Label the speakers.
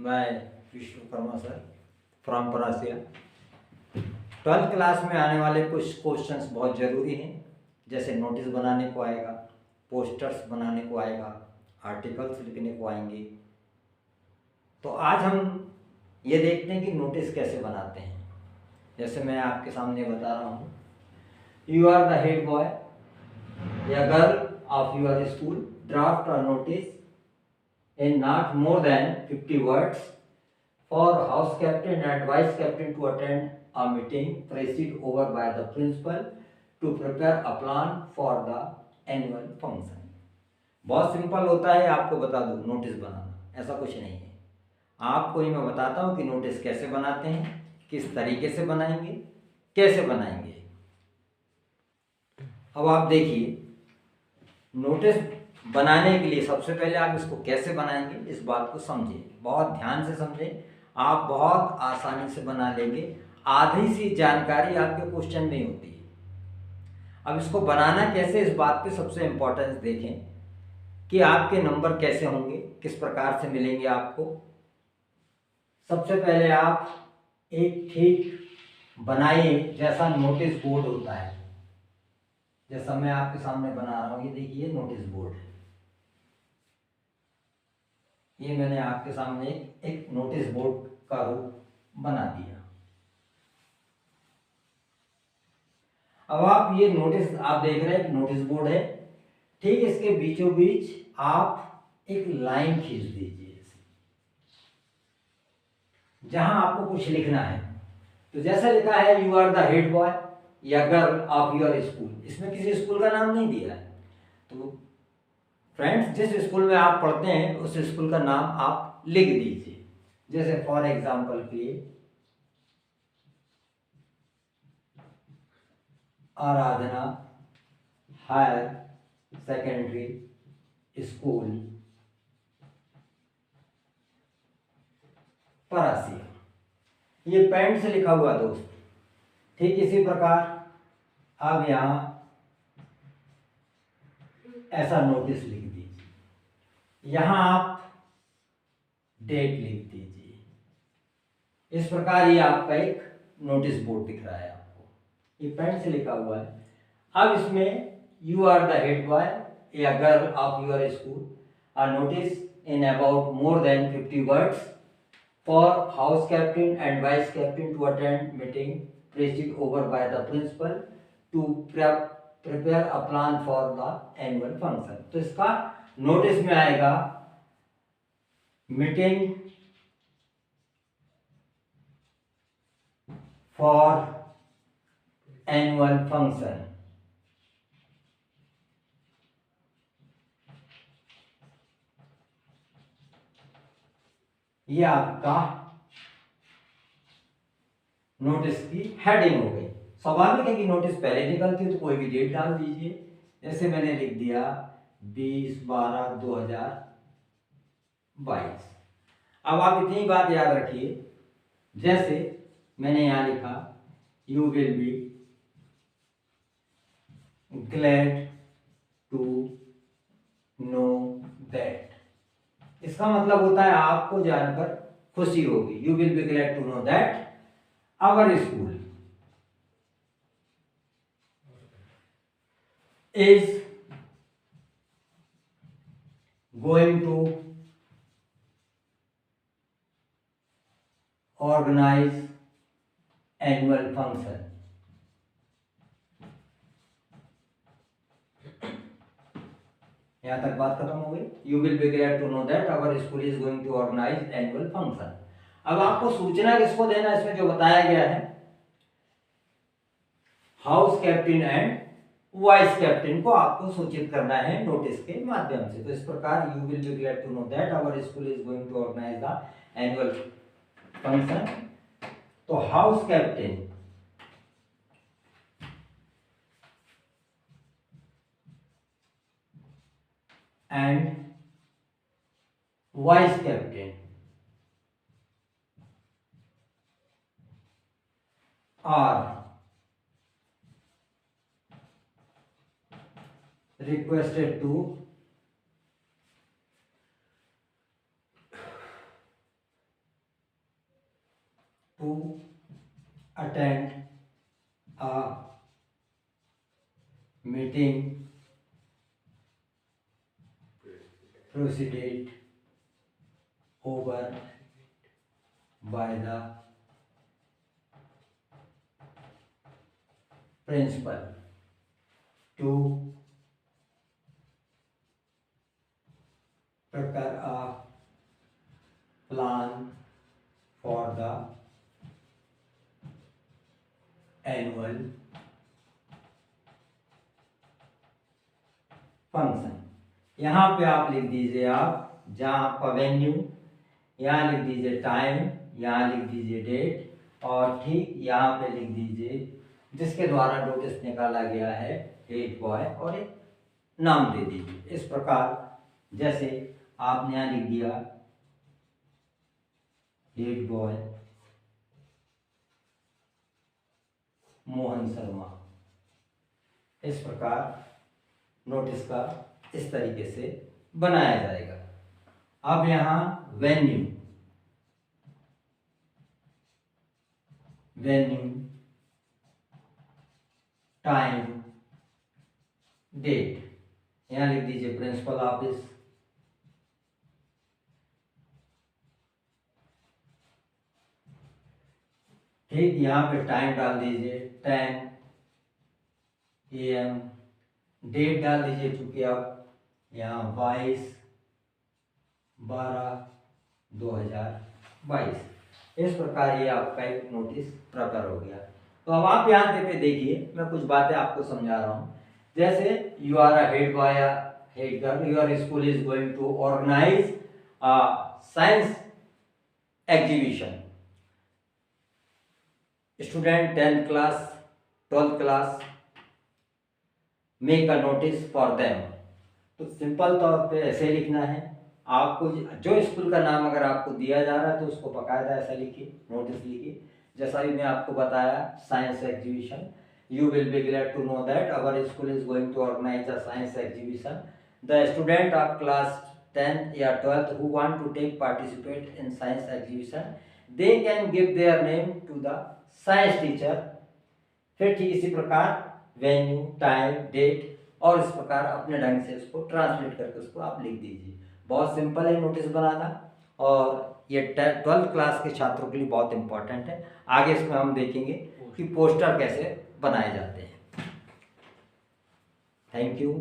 Speaker 1: मैं Vishwakarma sir from Parasia. 12th class में आने वाले कुछ क्वेश्चंस बहुत ज़रूरी हैं, जैसे नोटिस बनाने को आएगा, पोस्टर्स बनाने को आएगा, आर्टिकल्स लिखने को आएंगे। तो आज हम ये देखते हैं कि नोटिस कैसे बनाते हैं। जैसे मैं आपके सामने बता रहा हूँ, you are the head boy या girl of your school, draft a notice in not more than 50 words for house captain and vice captain to attend a meeting presided over by the principal to prepare a plan for the annual function। बहुत simple होता है, आपको बता दूं notice बनाना, ऐसा कुछ नहीं है। आपको ही मैं बताता हूं कि नोटिस कैसे बनाते हैं, किस तरीके से बनाएंगे, कैसे बनाएंगे। अब आप देखिए, नोटिस बनाने के लिए सबसे पहले आप इसको कैसे बनाएंगे, इस बात को समझिए, बहुत ध्यान से समझें। आप बहुत आसानी से बना लेंगे। आधी सी जानकारी आपके क्वेश्चन में ही होती है। अब इसको बनाना कैसे, इस बात पे सबसे इम्पोर्टेंस देखें कि आपके नंबर कैसे होंगे, किस प्रकार से मिलेंगे आपको। सबसे पहले आप एक ठीक बनाइए जैसा नोटिस बोर्ड होता है। जैसा मैं आपके सामने बना रहा हूँ, ये देखिए नोटिस बोर्ड है। ये मैंने आपके सामने एक नोटिस बोर्ड का रूप बना दिया। अब आप ये नोटिस आप देख रहे हैं, नोटिस बोर्ड है, ठीक इसके बीचों बीच आप एक लाइन खींच दीजिए जहां आपको कुछ लिखना है। तो जैसा लिखा है, you are the head boy या गर्ल ऑफ योर स्कूल, इसमें किसी स्कूल का नाम नहीं दिया है। तो फ्रेंड्स, जिस स्कूल में आप पढ़ते हैं उस स्कूल का नाम आप लिख दीजिए। जैसे फॉर एग्जाम्पल के लिए आराधना हायर सेकेंडरी स्कूल परासिया, ये पेंट से लिखा हुआ दोस्त। ठीक इसी प्रकार अब यहां ऐसा नोटिस लिख दीजिए, यहां आप डेट लिख दीजिए। इस प्रकार ये आपका एक नोटिस बोर्ड दिख रहा है आपको, ये पेन से लिखा हुआ है। अब इसमें you are the head boy या girl of your school, a notice in about more than 50 words for house captain and vice captain to attend meeting presided over by the principal to prepare a plan for the annual function। तो इसका notice में आएगा meeting for annual function. ये आपका notice की heading हो गई। स्वाभाविक है कि नोटिस पहले निकलती है तो कोई भी डेट डाल दीजिए। जैसे मैंने लिख दिया 20/12/2022। अब आप इतनी बात याद रखिए, जैसे मैंने यहां लिखा you will be glad to know that, इसका मतलब होता है आपको जानकर खुशी होगी। You will be glad to know that our school is going to organize annual function। यहां तक बात खत्म हो गई। You will be glad to know that our school is going to organise annual function. अब आपको सूचना किसको देना, इसमें जो बताया गया है, house captain and vice captain को आपको सूचित करना है नोटिस के माध्यम से। तो इस प्रकार you will be glad to know that our school is going to organise the annual function. तो house captain and vice captain are requested to attend a meeting proceeded over by the principal to prepare a plan for the annual function. यहाँ पे आप लिख दीजिए, आप जहाँ आपका venue, यहाँ लिख दीजिए टाइम, यहाँ लिख दीजिए डेट, और ठीक यहाँ पे लिख दीजिए जिसके द्वारा नोटिस निकाला गया है हेड बॉय, और एक नाम दे दीजिए। इस प्रकार जैसे आपने यहाँ लिख दिया हेड बॉय मोहन शर्मा, इस प्रकार नोटिस का इस तरीके से बनाया जाएगा। अब यहाँ वेन्यू टाइम डेट, यहाँ लिख दीजिए प्रिंसिपल ऑफिस, ठीक यहाँ पे टाइम डाल दीजिए 10 AM, डेट डाल दीजिए चूंकि आप यहाँ 22/12/2022। इस प्रकार ये आपका एक नोटिस प्रिपेयर हो गया। तो अब आप यहाँ पे देखिए, मैं कुछ बातें आपको समझा रहा हूँ। जैसे you are a head boy या head girl, your school is going to organise science exhibition. Student 10th class 12th class make a notice for them. तो सिंपल तौर पे ऐसे लिखना है आपको, जो स्कूल का नाम अगर आपको दिया जा रहा है तो उसको बकायदा ऐसा लिखिए, नोटिस लिखिए। जैसा भी मैं आपको बताया science exhibition, you will be glad to know that our school is going to organise a science exhibition. The student of class 10th या 12th who want to take participate in science exhibition, they can give their name to the science teacher। फिर ठीक इसी प्रकार venue time date, और इस प्रकार अपने ढंग से उसको ट्रांसलेट करके उसको आप लिख दीजिए। बहुत सिंपल है नोटिस बनाना, और ये 12th क्लास के छात्रों के लिए बहुत इंपॉर्टेंट है। आगे इसमें हम देखेंगे कि पोस्टर कैसे बनाए जाते हैं। Thank you.